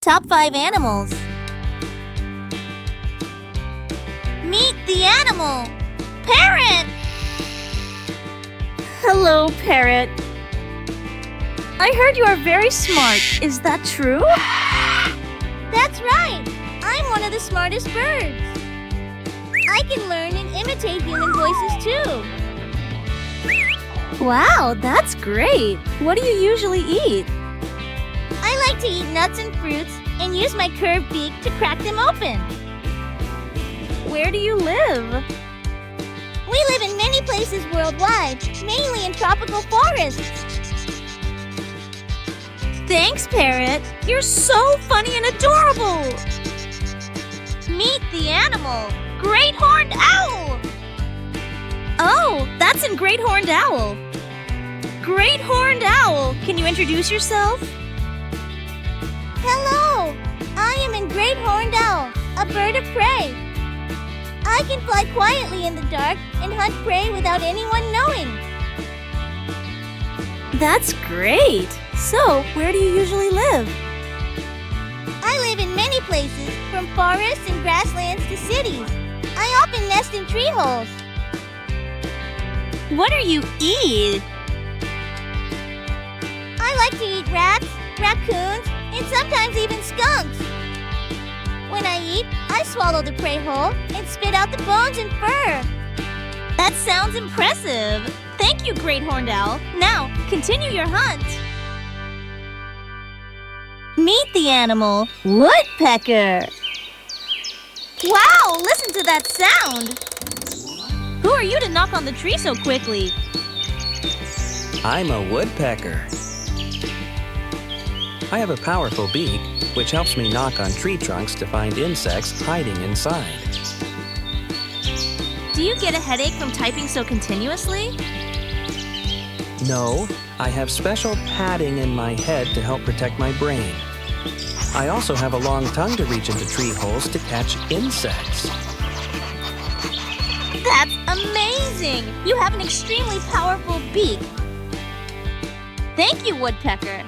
Top 5 animals. Meet the animal. Parrot! Hello, Parrot. I heard you are very smart. Is that true? That's right. I'm one of the smartest birds. I can learn and imitate human voices too. Wow, that's great. What do you usually eat? I like to eat nuts and fruits and use my curved beak to crack them open. Where do you live? We live in many places worldwide, mainly in tropical forests. Thanks, Parrot. You're so funny and adorable. Meet the animal. Great horned owl. Oh, that's in Great Horned Owl. Great Horned Owl, can you introduce yourself? Hello, I am a great horned owl, a bird of prey. I can fly quietly in the dark and hunt prey without anyone knowing. That's great. So, where do you usually live? I live in many places, from forests and grasslands to cities. I often nest in tree holes. What do you eat? I like to eat rats, raccoons, and sometimes even skunks. When I eat, I swallow the prey whole and spit out the bones and fur. That sounds impressive. Thank you, Great Horned Owl. Now, continue your hunt. Meet the animal, woodpecker. Wow, listen to that sound. Who are you to knock on the tree so quickly? I'm a woodpecker. I have a powerful beak, which helps me knock on tree trunks to find insects hiding inside. Do you get a headache from typing so continuously? No, I have special padding in my head to help protect my brain. I also have a long tongue to reach into tree holes to catch insects. That's amazing! You have an extremely powerful beak. Thank you, woodpecker.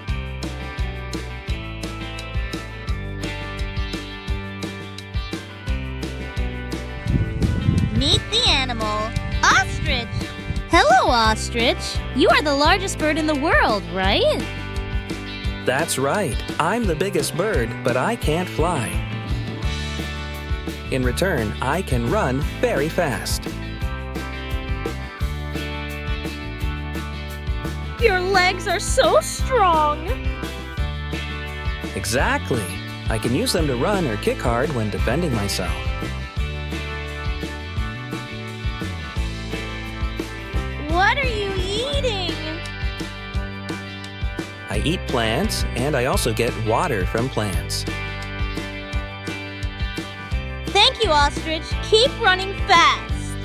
Meet the animal, ostrich. Hello, ostrich. You are the largest bird in the world, right? That's right. I'm the biggest bird, but I can't fly. In return, I can run very fast. Your legs are so strong. Exactly. I can use them to run or kick hard when defending myself. What are you eating? I eat plants, and I also get water from plants. Thank you, ostrich. Keep running fast.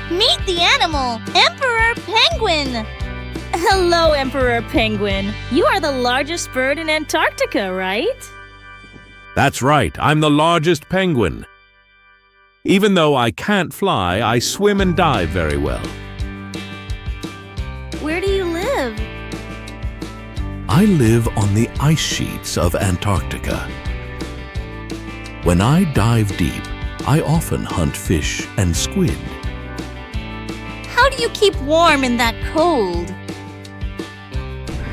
Meet the animal, emperor penguin. Hello, Emperor Penguin. You are the largest bird in Antarctica, right? That's right, I'm the largest penguin. Even though I can't fly, I swim and dive very well. Where do you live? I live on the ice sheets of Antarctica. When I dive deep, I often hunt fish and squid. How do you keep warm in that cold?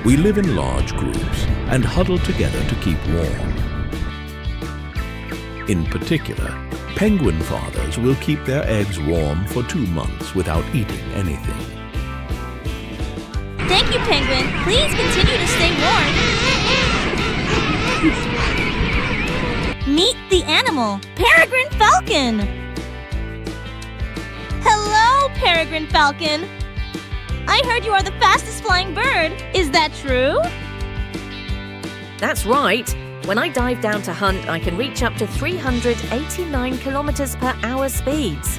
We live in large groups and huddle together to keep warm. In particular, penguin fathers will keep their eggs warm for 2 months without eating anything. Thank you, Penguin. Please continue to stay warm. Meet the animal, peregrine falcon. Hello, Peregrine Falcon. I heard you are the fastest flying bird. Is that true? That's right. When I dive down to hunt, I can reach up to 389 kilometers per hour speeds.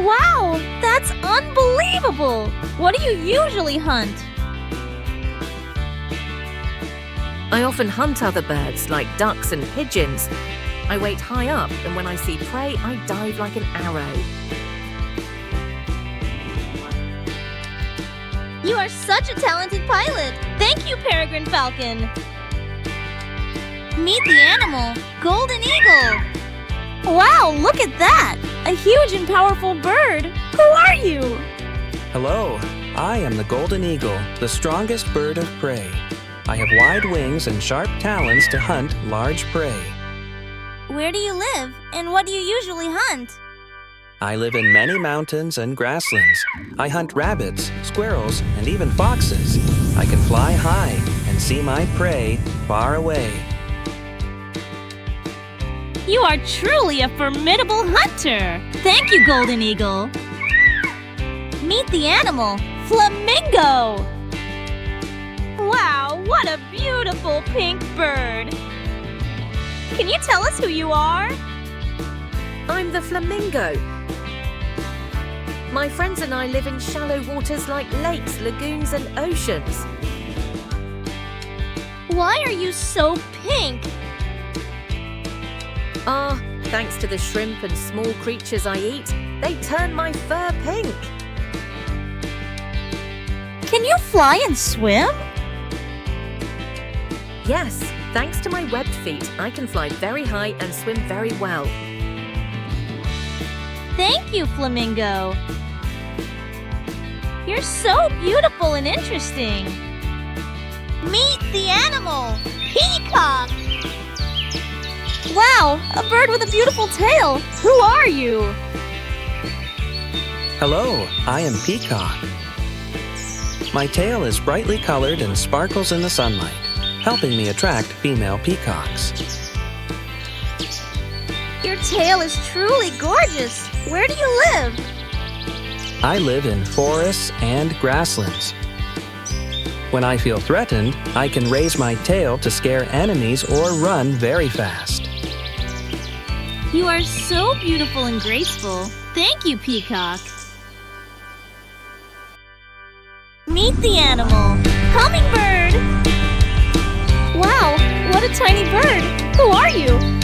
Wow, that's unbelievable. What do you usually hunt? I often hunt other birds, like ducks and pigeons. I wait high up, and when I see prey, I dive like an arrow. are such a talented pilot. Thank you, Peregrine Falcon. Meet the animal, golden eagle. Wow, look at that! A huge and powerful bird. Who are you? Hello, I am the golden eagle, the strongest bird of prey. I have wide wings and sharp talons to hunt large prey. Where do you live, and what do you usually hunt? I live in many mountains and grasslands. I hunt rabbits, squirrels, and even foxes. I can fly high and see my prey far away. You are truly a formidable hunter. Thank you, Golden Eagle. Meet the animal, Flamingo! Wow, what a beautiful pink bird. Can you tell us who you are? I'm the flamingo. My friends and I live in shallow waters like lakes, lagoons, and oceans. Why are you so pink? Thanks to the shrimp and small creatures I eat, they turn my fur pink. Can you fly and swim? Yes, thanks to my webbed feet, I can fly very high and swim very well. Thank you, Flamingo. You're so beautiful and interesting. meet the animal, peacock. Wow, a bird with a beautiful tail. Who are you? Hello, I am Peacock. My tail is brightly colored and sparkles in the sunlight, helping me attract female peacocks. Your tail is truly gorgeous. Where do you live? I live in forests and grasslands. When I feel threatened, I can raise my tail to scare enemies or run very fast. You are so beautiful and graceful. Thank you, Peacock. Meet the animal, Hummingbird! Wow, what a tiny bird. Who are you?